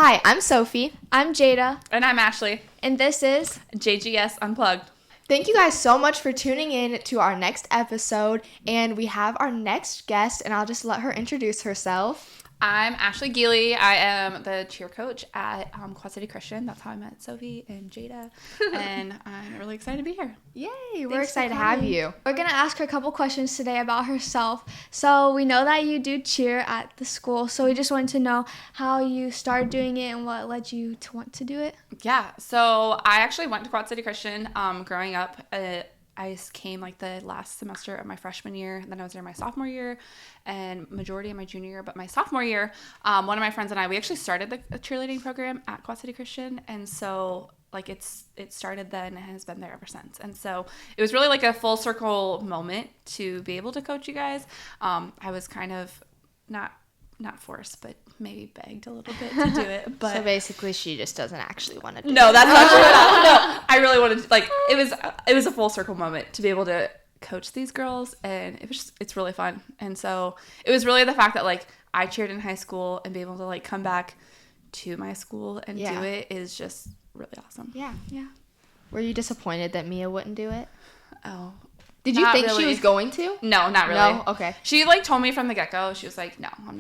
Hi, I'm Sophie. I'm Jada. And I'm Ashlee. And this is JGS Unplugged. Thank you guys so much for tuning in to our next episode. And we have our next guest, and I'll just let her introduce herself. I'm Ashlee Gealy. I am the cheer coach at Quad City Christian. That's how I met Sophie and Jada. And I'm really excited to be here. Yay, we're excited to have you. We're going to ask her a couple questions today about herself. So we know that you do cheer at the school. So we just wanted to know how you started doing it and what led you to want to do it. Yeah. So I actually went to Quad City Christian growing up. I came like the last semester of my freshman year, and then I was there my sophomore year and majority of my junior year. But my sophomore year, one of my friends and I, we actually started the cheerleading program at Quad City Christian. And so like it started then and has been there ever since. And so it was really like a full circle moment to be able to coach you guys. I was kind of not forced, but maybe begged a little bit to do it. But so basically, she just doesn't actually want to do it. No, that's not true at all. No, I really wanted to, like, it was a full circle moment to be able to coach these girls, and it's really fun. And so it was really the fact that, like, I cheered in high school and be able to, like, come back to my school and do it is just really awesome. Yeah. Were you disappointed that Mia wouldn't do it? Oh. Did you think she was going to? No, not really. No? Okay. She, like, told me from the get-go. She was like, no, I'm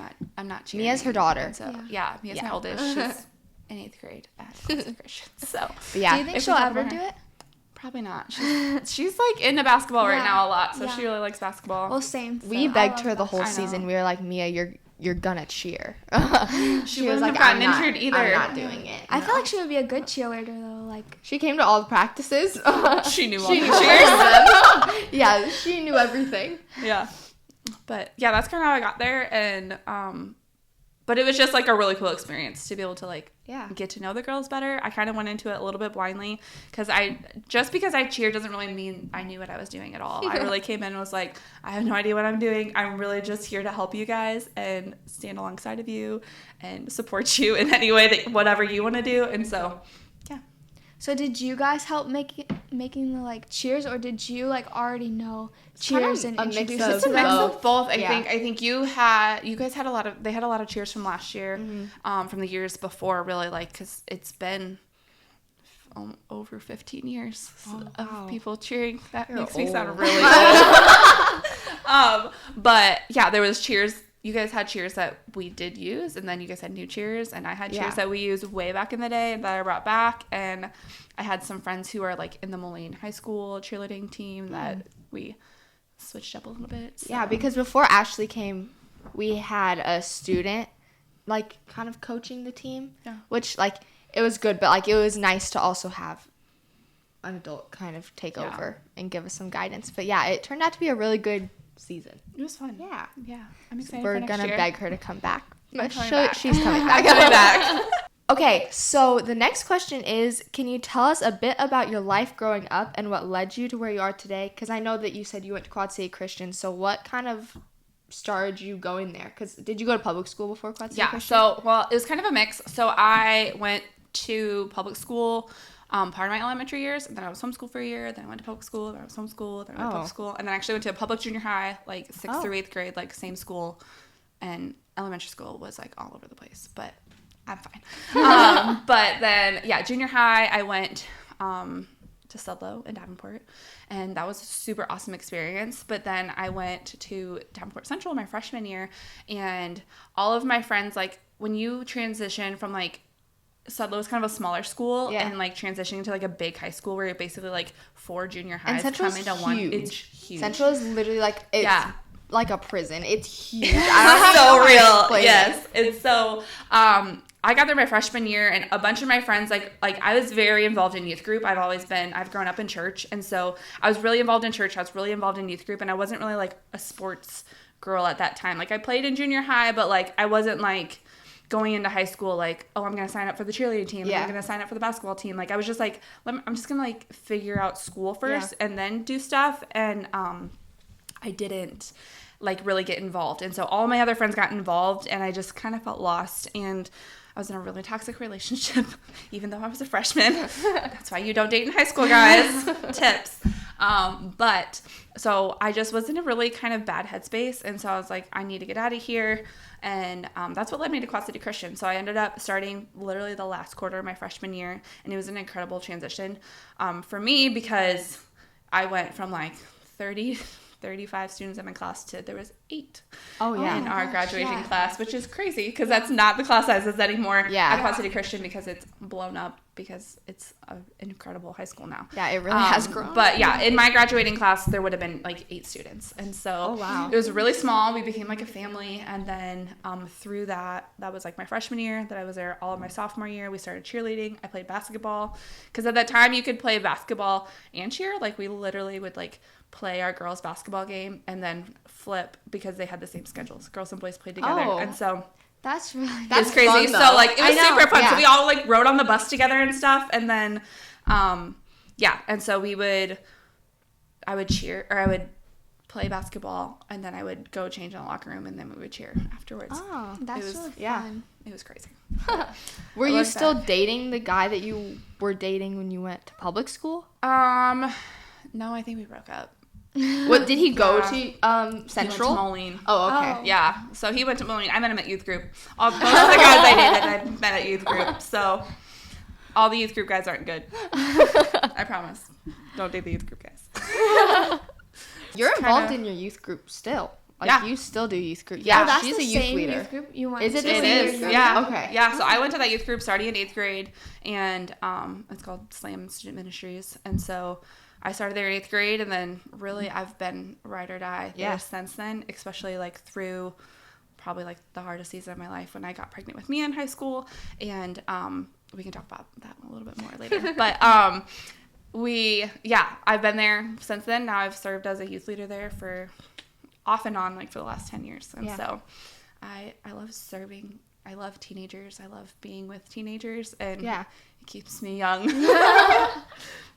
not cheering. Mia's her daughter. And so, Mia's my oldest. She's in 8th grade at Christian. So, yeah. Do you think she'll ever do it? Probably not. She's like into basketball right now a lot, so she really likes basketball. Well, same. We begged her the whole season. We were like, Mia, you're gonna cheer. She was like, gotten injured either. I'm not doing it. I feel like she would be a good cheerleader though. Like she came to all the practices. She knew all the cheers. Yeah, she knew everything. Yeah, but yeah, that's kind of how I got there, and but it was just like a really cool experience to be able to like get to know the girls better. I kind of went into it a little bit blindly because I cheered doesn't really mean I knew what I was doing at all. I really came in and was like, I have no idea what I'm doing. I'm really just here to help you guys and stand alongside of you and support you in any way that whatever you want to do. And so, yeah. So did you guys help making the like cheers, or did you like already know cheers and introduce it? It's a mix of both. I think you guys had a lot of cheers from last year, from the years before, really, like, because it's been over 15 years of people cheering. That makes me sound really old. But yeah, there was cheers. You guys had cheers that we did use, and then you guys had new cheers, and I had cheers that we used way back in the day that I brought back, and I had some friends who are like in the Moline High School cheerleading team that we switched up a little bit. So. Yeah, because before Ashlee came, we had a student like kind of coaching the team, which like it was good, but like it was nice to also have an adult kind of take over and give us some guidance. But yeah, it turned out to be a really good season. It was fun. Yeah. I'm excited. We're for next gonna year. beg her to come back. But She's coming back. Okay, so the next question is, can you tell us a bit about your life growing up and what led you to where you are today? Because I know that you said you went to Quad City Christian, so what kind of started you going there? Because did you go to public school before Quad City Christian? So, well, it was kind of a mix. So I went to public school part of my elementary years, and then I was homeschooled for a year, then I went to public school, then I was homeschooled, then I went to public school, and then I actually went to a public junior high, like 6th through 8th grade, like same school, and elementary school was like all over the place, but I'm fine. But then, junior high, I went to Sudlow in Davenport, and that was a super awesome experience. But then I went to Davenport Central my freshman year, and all of my friends, like, when you transition from, like, Sudlow was kind of a smaller school and like transitioning to like a big high school where you're basically like 4 junior highs come into one. It's huge. Central is literally like like a prison. It's huge. So real. Yes. And so I got there my freshman year, and a bunch of my friends like I was very involved in youth group. I've grown up in church, and so I was really involved in church. I was really involved in youth group, and I wasn't really like a sports girl at that time. Like I played in junior high, but like I wasn't like going into high school, like, oh, I'm going to sign up for the cheerleading team. I'm going to sign up for the basketball team. Like, I was just like, I'm just going to, like, figure out school first and then do stuff. And I didn't, like, really get involved. And so all my other friends got involved, and I just kind of felt lost. And I was in a really toxic relationship, even though I was a freshman. That's why you don't date in high school, guys. Tips. But so I just was in a really kind of bad headspace. And so I was like, I need to get out of here. And that's what led me to Quad City Christian. So I ended up starting literally the last quarter of my freshman year. And it was an incredible transition for me because I went from like 35 students in my class to there was 8 in our graduating class, which is crazy because that's not the class sizes anymore at Quad City Christian because it's blown up because it's an incredible high school now. Yeah, it really has grown. But yeah, in my graduating class, there would have been like 8 students. And so it was really small. We became like a family. And then through that was like my freshman year that I was there all of my sophomore year. We started cheerleading. I played basketball because at that time you could play basketball and cheer. Like we literally would like play our girls basketball game and then flip because they had the same schedules. Girls and boys played together. And so that's crazy. Fun, so like it was super fun. So we all like rode on the bus together and stuff. And then and so I would cheer or I would play basketball and then I would go change in the locker room and then we would cheer afterwards. Oh, that's really fun. It was crazy. Were you still dating the guy that you were dating when you went to public school? No, I think we broke up. What did he go to? Central? He went to Moline. Oh, okay. Oh. Yeah, so he went to Moline. I met him at youth group. Most of the guys I dated, I met at youth group. So all the youth group guys aren't good. I promise. Don't date the youth group guys. You're involved in your youth group still. Like you still do youth group. Yeah, that's she's the a youth same leader. Youth group you went Is it to? the same youth group? Yeah. Okay. Yeah. So I went to that youth group starting in 8th grade, and it's called Slam Student Ministries, and so I started there in 8th grade, and then really I've been ride or die there since then, especially like through probably like the hardest season of my life when I got pregnant with Mia in high school, and we can talk about that a little bit more later. But I've been there since then. Now I've served as a youth leader there for off and on like for the last 10 years, and so I love serving. I love teenagers. I love being with teenagers, and it keeps me young.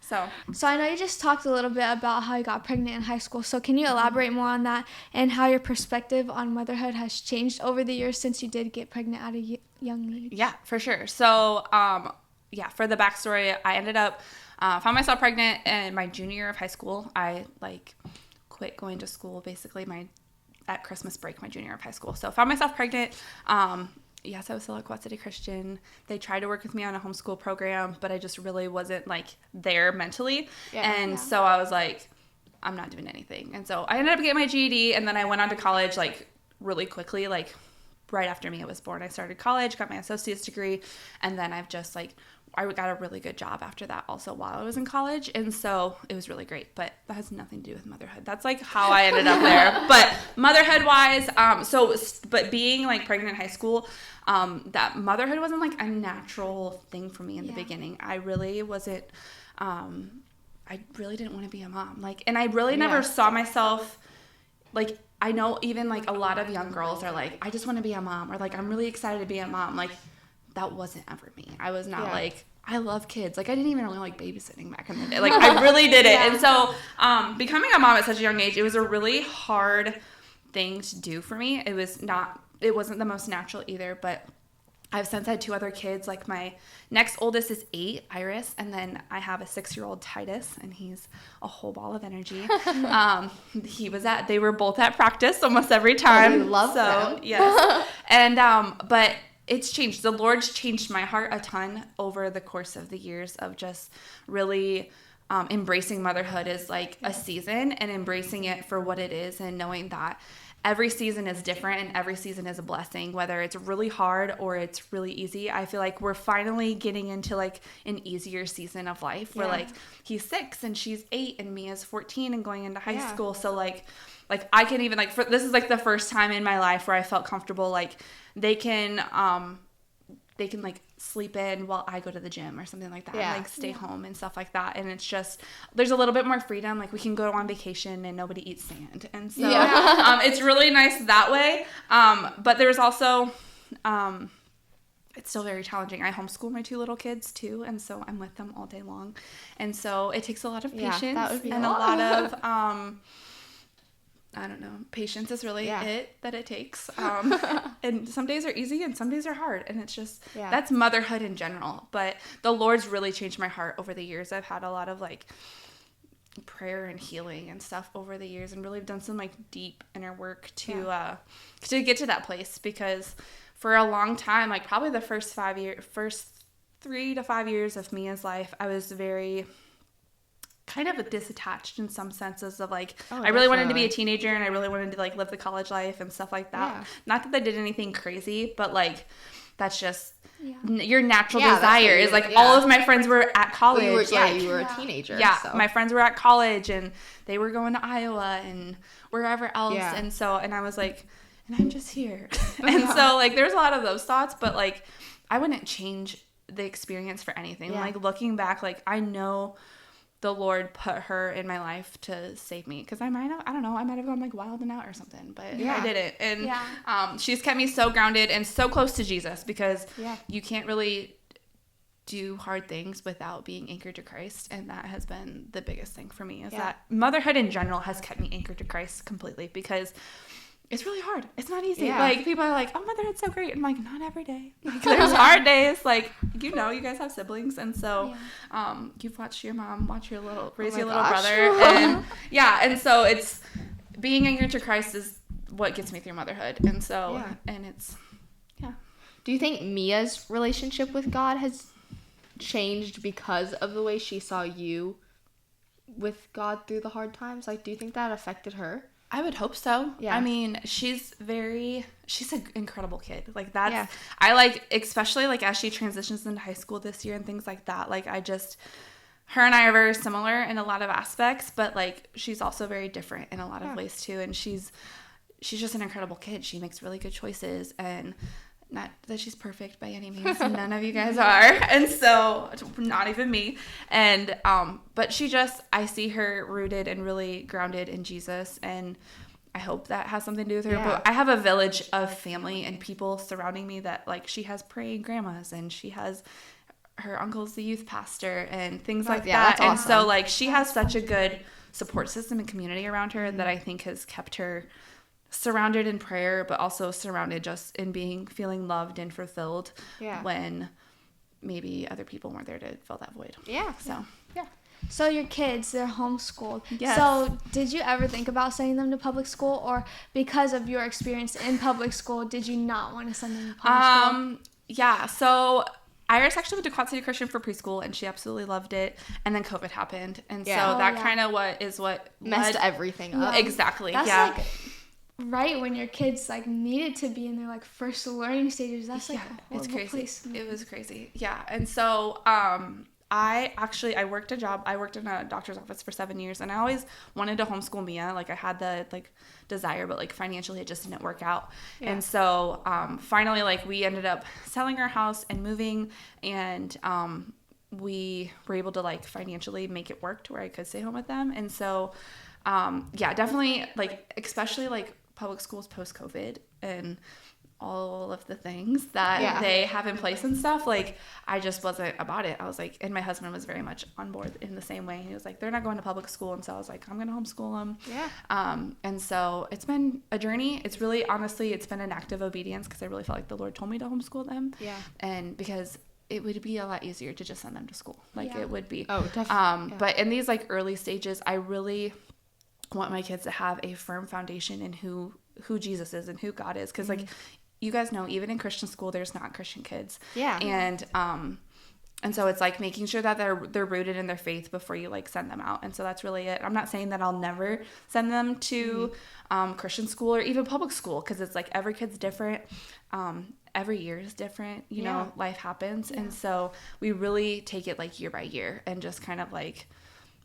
So I know you just talked a little bit about how you got pregnant in high school. So can you elaborate more on that and how your perspective on motherhood has changed over the years since you did get pregnant at a young age? Yeah, for sure. So, for the backstory, I ended up found myself pregnant in my junior year of high school. I quit going to school basically at Christmas break, my junior year of high school. So found myself pregnant. Yes, I was still at Quad City Christian. They tried to work with me on a homeschool program, but I just really wasn't like there mentally. So I was like, I'm not doing anything. And so I ended up getting my GED, and then I went on to college like really quickly, like right after Mia was born. I started college, got my associate's degree, and then I've just like I got a really good job after that also while I was in college, and so it was really great, but that has nothing to do with motherhood. That's like how I ended up there. But motherhood wise, but being like pregnant in high school, that motherhood wasn't like a natural thing for me in the beginning. I really wasn't, I really didn't want to be a mom. Like, and I really never saw myself, like, I know even like a lot of young girls are like, I just want to be a mom, or like, I'm really excited to be a mom. Like, that wasn't ever me. I was not like, I love kids. Like, I didn't even really like babysitting back in the day. Like, I really did it. And so, becoming a mom at such a young age, it was a really hard thing to do for me. It wasn't the most natural either, but I've since had 2 other kids. Like, my next oldest is 8, Iris, and then I have a 6-year-old, Titus, and he's a whole ball of energy. They were both at practice almost every time. Oh, we love them. Yes. And, but it's changed. The Lord's changed my heart a ton over the course of the years of just really embracing motherhood as like a season and embracing it for what it is, and knowing that every season is different and every season is a blessing, whether it's really hard or it's really easy. I feel like we're finally getting into like an easier season of life where like he's 6 and she's 8 and Mia's 14 and going into high school. So like I can even like, this is like the first time in my life where I felt comfortable, like they can like sleep in while I go to the gym or something like that, and like stay home and stuff like that. And it's just, there's a little bit more freedom. Like we can go on vacation and nobody eats sand. And so it's really nice that way. But there's also, it's still very challenging. I homeschool my 2 little kids too. And so I'm with them all day long. And so it takes a lot of patience and a lot of, I don't know. Patience is really it that it takes. And some days are easy and some days are hard. And it's just, that's motherhood in general. But the Lord's really changed my heart over the years. I've had a lot of like prayer and healing and stuff over the years, and really done some like deep inner work to get to that place, because for a long time, like probably the first 3 to 5 years of Mia's life, I was very kind of disattached in some senses of like, I really wanted to be a teenager, and I really wanted to like live the college life and stuff like that. Not that I did anything crazy, but like that's just your natural desire is like all of my friends were at college. You were a teenager. Yeah, so. My friends were at college, and they were going to Iowa and wherever else. Yeah. And I was like, and I'm just here. And so like there's a lot of those thoughts, but like I wouldn't change the experience for anything. Yeah. Like looking back, like I know the Lord put her in my life to save me, because I might have gone like wild and out or something, but I didn't. And she's kept me so grounded and so close to Jesus, because you can't really do hard things without being anchored to Christ, and that has been the biggest thing for me, is that motherhood in general has kept me anchored to Christ completely, because it's really hard. It's not easy. Like, people are like, oh, motherhood's so great. I'm like, not every day. Like, there's hard days. Like, you guys have siblings. And so you've watched your mom raise your little brother. And, and so it's being anchored to Christ is what gets me through motherhood. And so, and it's, Do you think Mia's relationship with God has changed because of the way she saw you with God through the hard times? Like, do you think that affected her? I would hope so. Yeah. I mean, she's an incredible kid. Like that's, I like, especially like as she transitions into high school this year and things like that. Like her and I are very similar in a lot of aspects, but like she's also very different in a lot of ways too. And she's just an incredible kid. She makes really good choices, and not that she's perfect by any means. None of you guys are. And so, not even me. And, but I see her rooted and really grounded in Jesus. And I hope that has something to do with her. But I have a village of family and people surrounding me that, like, she has praying grandmas, and she has her uncle's the youth pastor and things like that. That's awesome. And so, like, she has such a good support system and community around her that I think has kept her surrounded in prayer, but also surrounded just in feeling loved and fulfilled when maybe other people weren't there to fill that void. So your kids, they're homeschooled. Yes. So did you ever think about sending them to public school, or because of your experience in public school, did you not want to send them to public school? So Iris actually went to Quad City Christian for preschool, and she absolutely loved it. And then COVID happened, and so that kind of what messed everything up. Exactly. That's like right when your kids like needed to be in their like first learning stages. That's like a horrible place. It was crazy. Yeah. And so I worked in a doctor's office for 7 years, and I always wanted to homeschool Mia. Like I had the like desire, but like financially it just didn't work out. And so finally, like we ended up selling our house and moving, and we were able to like financially make it work to where I could stay home with them. And so definitely, like especially like public schools post-COVID and all of the things that they have in place and stuff, like I just wasn't about it. I was like, and my husband was very much on board in the same way. He was like, they're not going to public school, and so I was like, I'm gonna homeschool them. And so it's been a journey. It's really, honestly, it's been an act of obedience, because I really felt like the Lord told me to homeschool them. And because it would be a lot easier to just send them to school, like it would be. But in these like early stages, I really want my kids to have a firm foundation in who Jesus is and who God is, because like you guys know, even in Christian school there's not Christian kids, and so it's like making sure that they're rooted in their faith before you like send them out. And so that's really it. I'm not saying that I'll never send them to Christian school or even public school, because it's like every kid's different, every year is different, you know, life happens. And so we really take it like year by year and just kind of like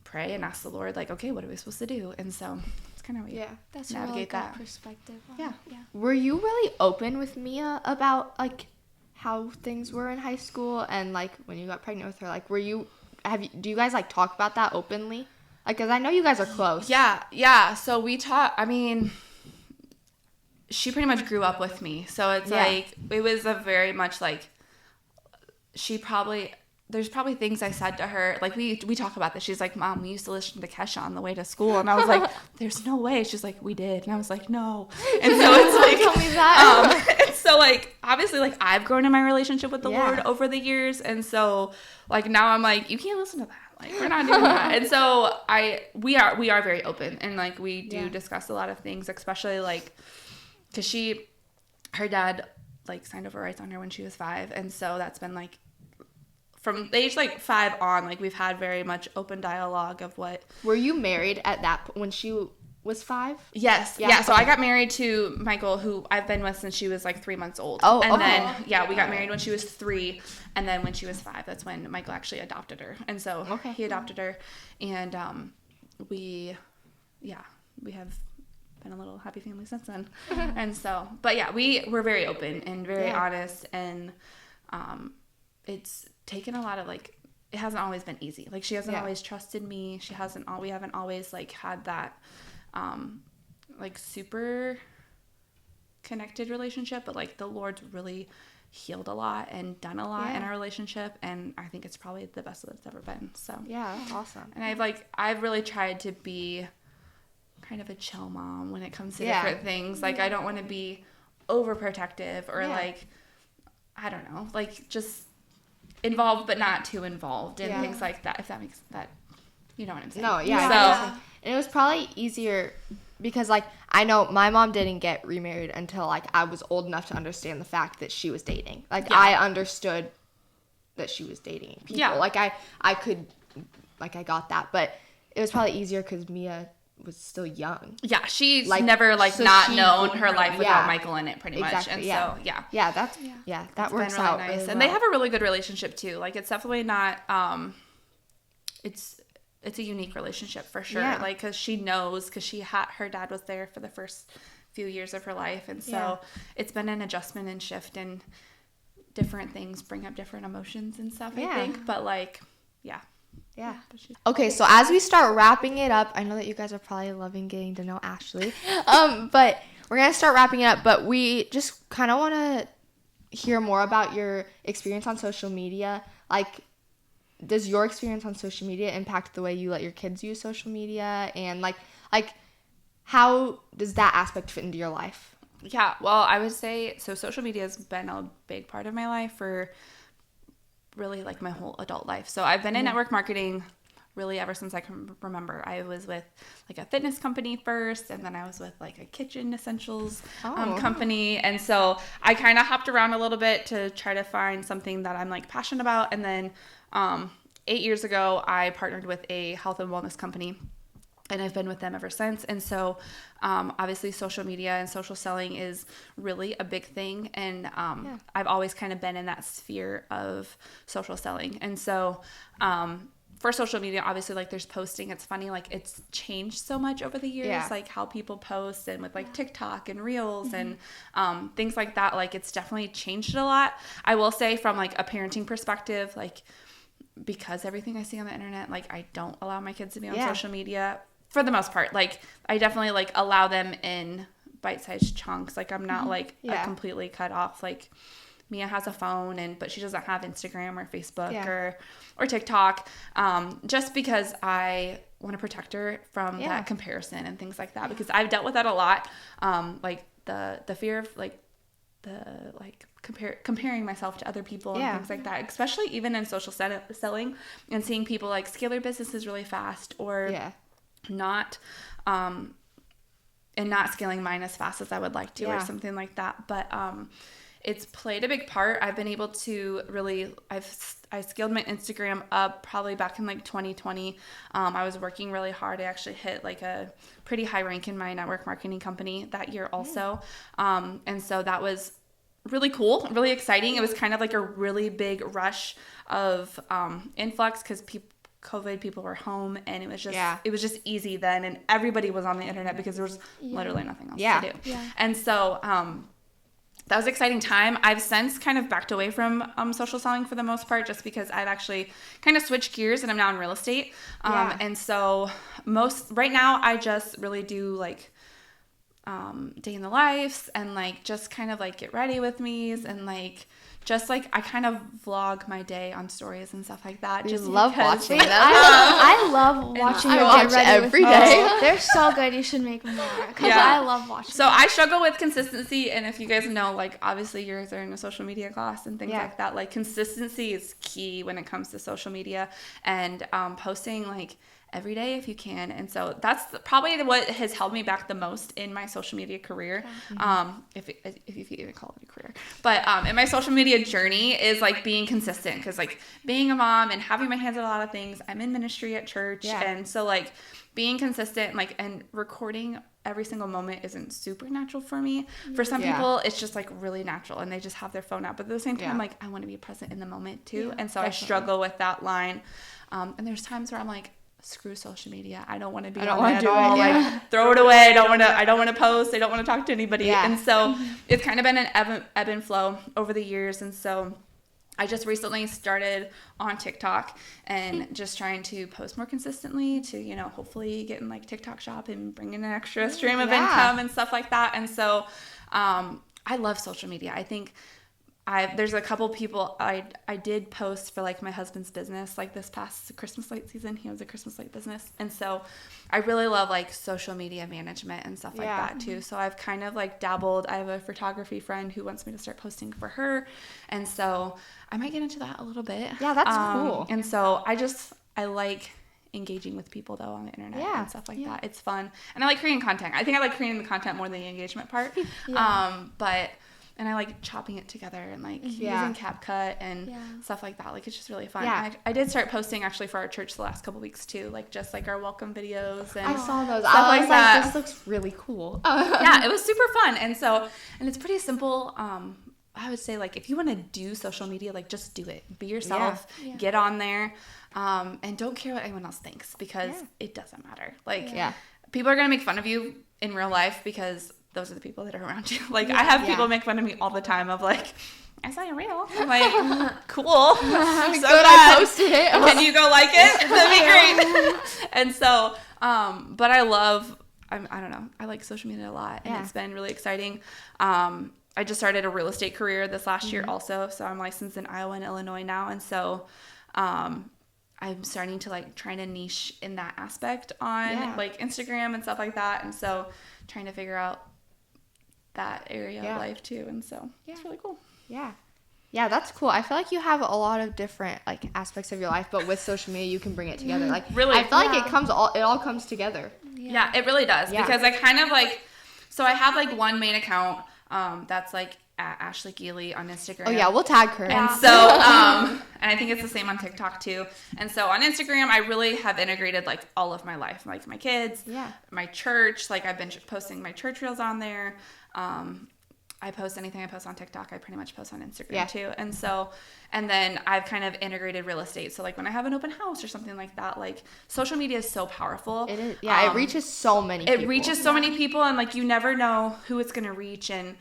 pray and ask the Lord, like, okay, what are we supposed to do? And so it's kind of that's navigate a really that good perspective. Were you really open with Mia about like how things were in high school, and like when you got pregnant with her, like do you guys like talk about that openly? Like, because I know you guys are close. So we talk. I mean, she pretty much grew up with me, so it's like it was a very much like there's probably things I said to her, like we talk about this. She's like, Mom, we used to listen to Kesha on the way to school, and I was like, there's no way. She's like, we did, and I was like, no. And so it's like, tell me that. And so like obviously like I've grown in my relationship with the Lord over the years, and so like now I'm like, you can't listen to that. Like, we're not doing that. And so we are very open, and like we do discuss a lot of things, especially like because her dad like signed over rights on her when she was 5, and so that's been like from the age like 5 on, like we've had very much open dialogue of what. Were you married at that when she was 5? Yes. Yeah. So I got married to Michael, who I've been with since she was like 3 months old. Oh, and then we got married when she was 3, and then when she was 5, that's when Michael actually adopted her, and so he adopted her, and we have been a little happy family since then, and so, but yeah, we're very open and very honest, and it's taken a lot of like, it hasn't always been easy. Like she hasn't always trusted me. We haven't always like had that like super connected relationship, but like the Lord's really healed a lot and done a lot in our relationship, and I think it's probably the best that it's ever been. So yeah, awesome. And I've really tried to be kind of a chill mom when it comes to different things. Like I don't want to be overprotective or like, I don't know, like just involved but not too involved and things like that, if that makes that, you know what I'm saying. No, yeah. And it was probably easier because like I know my mom didn't get remarried until like I was old enough to understand the fact that she was dating. Like I understood that she was dating people. Yeah. Like I could, like I got that, but it was probably easier because Mia was still young. Yeah, she's like, never like so not known her life without Michael in it, pretty much. And so that works really out nice. Really well. And they have a really good relationship too. Like it's definitely not it's a unique relationship for sure. Yeah. Like because she knows, because her dad was there for the first few years of her life, and so it's been an adjustment and shift, and different things bring up different emotions and stuff. I think, but like yeah. Okay, so as we start wrapping it up, I know that you guys are probably loving getting to know Ashlee, but we're going to start wrapping it up, but we just kind of want to hear more about your experience on social media. Like, does your experience on social media impact the way you let your kids use social media? And, like how does that aspect fit into your life? Yeah, well, I would say, so social media has been a big part of my life for really like my whole adult life. So I've been in network marketing really ever since I can remember. I was with like a fitness company first, and then I was with like a kitchen essentials company. And so I kind of hopped around a little bit to try to find something that I'm like passionate about. And then 8 years ago, I partnered with a health and wellness company, and I've been with them ever since. And so obviously social media and social selling is really a big thing. And I've always kind of been in that sphere of social selling. And so for social media, obviously, like there's posting. It's funny, like it's changed so much over the years, like how people post, and with like TikTok and Reels and things like that. Like it's definitely changed a lot. I will say from like a parenting perspective, like because everything I see on the internet, like I don't allow my kids to be on social media. For the most part, like I definitely like allow them in bite-sized chunks. Like I'm not like a completely cut off. Like Mia has a phone, but she doesn't have Instagram or Facebook or TikTok, just because I want to protect her from that comparison and things like that, because I've dealt with that a lot. Like the fear of like comparing myself to other people and things like that, especially even in social selling, and seeing people like scale their businesses really fast or not and not scaling mine as fast as I would like to or something like that. But it's played a big part. I've been able to really, I scaled my Instagram up probably back in like 2020. I was working really hard. I actually hit like a pretty high rank in my network marketing company that year also. And so that was really cool, really exciting. It was kind of like a really big rush of influx because COVID people were home, and it was just easy then, and everybody was on the internet because there was literally nothing else to do. And so that was an exciting time. I've since kind of backed away from social selling for the most part, just because I've actually kind of switched gears and I'm now in real estate. And so right now I just really do like day in the lives and like just kind of like get ready with me's and like just like I kind of vlog my day on stories and stuff like that. Just just love watching them. I love watching you get ready every day. They're so good. You should make more because I love watching. So I struggle with consistency, and if you guys know, like obviously you guys are in a social media class and things like that. Like consistency is key when it comes to social media and posting like every day if you can. And so that's probably what has held me back the most in my social media career. If you even call it a career, but in my social media journey is like being consistent, because like being a mom and having my hands on a lot of things, I'm in ministry at church, and so like being consistent, like, and recording every single moment isn't super natural for me. For some people it's just like really natural and they just have their phone out, but at the same time like I want to be present in the moment too, and so definitely. I struggle with that line, and there's times where I'm like, screw social media, I don't want to be on it at all. Like throw it away. I don't want to post. I don't want to talk to anybody. And so it's kind of been an ebb and flow over the years. And so I just recently started on TikTok and just trying to post more consistently to, you know, hopefully get in like TikTok shop and bring in an extra stream of income and stuff like that. And so I love social media. I think there's a couple people I did post for like my husband's business, like this past Christmas light season. He has a Christmas light business, and so I really love like social media management and stuff like that too. So I've kind of like dabbled. I have a photography friend who wants me to start posting for her, and so I might get into that a little bit. Yeah, that's cool. And so I like engaging with people though on the internet and stuff like that. It's fun, and I like creating content. I think I like creating the content more than the engagement part. And I like chopping it together and like using CapCut and stuff like that. Like it's just really fun. I did start posting actually for our church the last couple weeks too, like just like our welcome videos and I saw those. I was like, this looks really cool. Yeah, it was super fun. And so, and it's pretty simple. I would say like if you want to do social media, like just do it. Be yourself. Get on there, and don't care what anyone else thinks, because it doesn't matter. Like people are gonna make fun of you in real life because those are the people that are around you. Like I have people make fun of me all the time of like, I saw your reel. I'm like, cool. I'm so glad I posted it. Can you go like it? That'd be great. And so, but I don't know. I like social media a lot, and it's been really exciting. I just started a real estate career this last year also. So I'm licensed in Iowa and Illinois now. And so, I'm starting to like trying to niche in that aspect on like Instagram and stuff like that. And so trying to figure out that area of life too, and so it's really cool. Yeah, that's cool. I feel like you have a lot of different like aspects of your life, but with social media you can bring it together. Like really, I feel like it all comes together. Yeah, it really does, because I kind of like, so I have like one main account that's like at Ashlee Gealy on Instagram. Oh yeah, we'll tag her. And so and I think it's the same on TikTok too. And so on Instagram I really have integrated like all of my life, like my kids, my church. Like I've been posting my church reels on there. I post anything I post on TikTok, I pretty much post on Instagram too. And so, and then I've kind of integrated real estate. So like when I have an open house or something like that, like social media is so powerful. It is. Yeah, it reaches so many people. It reaches so many people, and like you never know who it's going to reach. And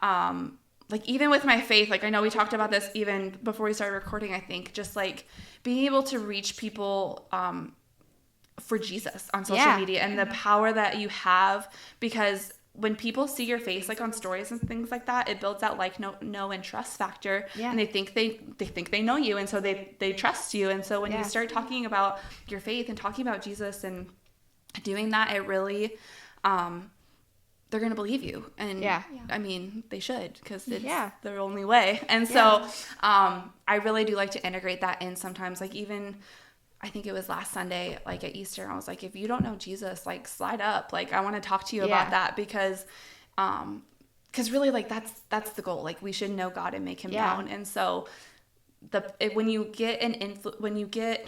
like even with my faith, like I know we talked about this even before we started recording, I think just like being able to reach people for Jesus on social media, and the power that you have, because when people see your face like on stories and things like that, it builds that like know and trust factor, and they think they know you, and so they trust you. And so when you start talking about your faith and talking about Jesus and doing that, it really they're gonna believe you. And I mean they should, because it's their only way. And so I really do like to integrate that in sometimes. Like even I think it was last Sunday, like at Easter, I was like, if you don't know Jesus, like slide up. Like I want to talk to you about that, because really like that's the goal. Like we should know God and make him known. And so when you get when you get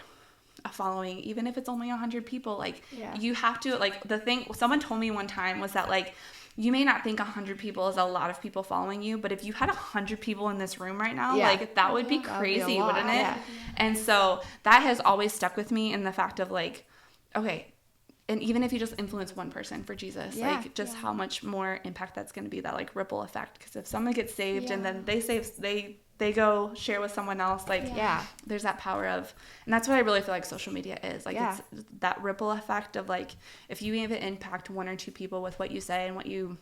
a following, even if it's only 100 people, like you have to, like the thing someone told me one time was that like, you may not think 100 people is a lot of people following you, but if you had 100 people in this room right now, like that would be crazy, wouldn't it? Yeah. And so that has always stuck with me, in the fact of like, okay, and even if you just influence one person for Jesus, like just how much more impact that's going to be, that like ripple effect. Because if someone gets saved and then they go share with someone else, like there's that power of, and that's what I really feel like social media is like. It's that ripple effect of like, if you even impact one or two people with what you say and what you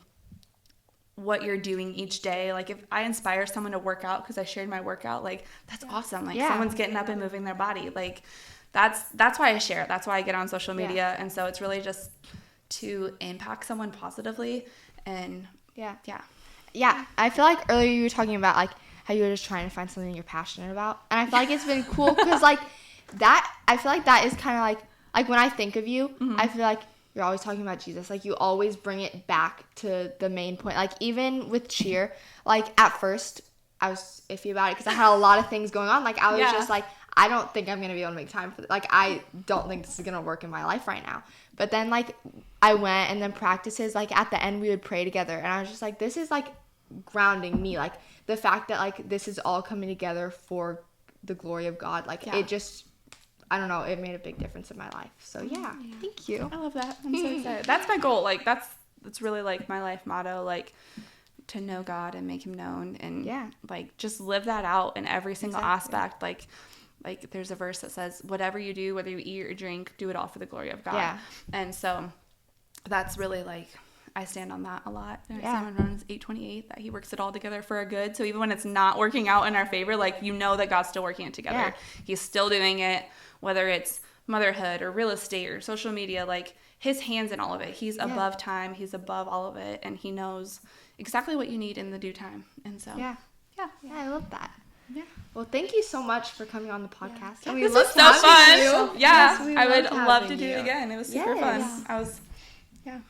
what you're doing each day. Like if I inspire someone to work out because I shared my workout, like that's awesome. Like someone's getting up and moving their body. Like that's why I share it. That's why I get on social media. And so it's really just to impact someone positively. And yeah. I feel like earlier you were talking about like how you were just trying to find something you're passionate about. And I feel like it's been cool because like that, I feel like that is kind of like when I think of you, I feel like you're always talking about Jesus. Like, you always bring it back to the main point. Like, even with cheer, like, at first, I was iffy about it because I had a lot of things going on. Like, I was just like, I don't think I'm going to be able to make time for this. Like, I don't think this is going to work in my life right now. But then, like, I went, and then practices, like, at the end, we would pray together. And I was just like, this is, like, grounding me. Like, the fact that, like, this is all coming together for the glory of God. Like, it just... I don't know, it made a big difference in my life. So thank you. I love that. I'm so excited. That's my goal. Like that's really like my life motto, like to know God and make him known and like just live that out in every single aspect. Like there's a verse that says, whatever you do, whether you eat or drink, do it all for the glory of God. Yeah. And so that's really like I stand on that a lot. And I stand on Romans 8:28 that he works it all together for our good. So even when it's not working out in our favor, like you know that God's still working it together. Yeah. He's still doing it. Whether it's motherhood or real estate or social media, like his hand's in all of it. He's above time. He's above all of it. And he knows exactly what you need in the due time. And so, yeah, I love that. Yeah. Well, thank you so much for coming on the podcast. Yeah. This was so fun. You. Yeah. Yes, I would love to do it again. It was super fun. Yeah.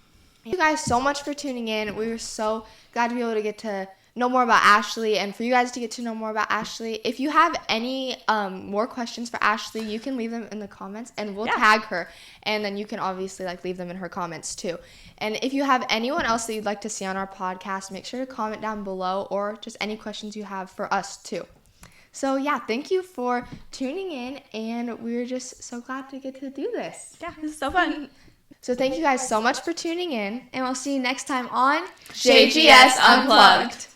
Thank you guys so much for tuning in. We were so glad to be able to get to know more about Ashlee and for you guys to get to know more about Ashlee. If you have any more questions for Ashlee, you can leave them in the comments and we'll tag her, and then you can obviously like leave them in her comments too. And if you have anyone else that you'd like to see on our podcast, make sure to comment down below, or just any questions you have for us too. So thank you for tuning in, and we're just so glad to get to do this. Yeah, this is so fun. So thank you guys so much for tuning in, and we'll see you next time on JGS Unplugged.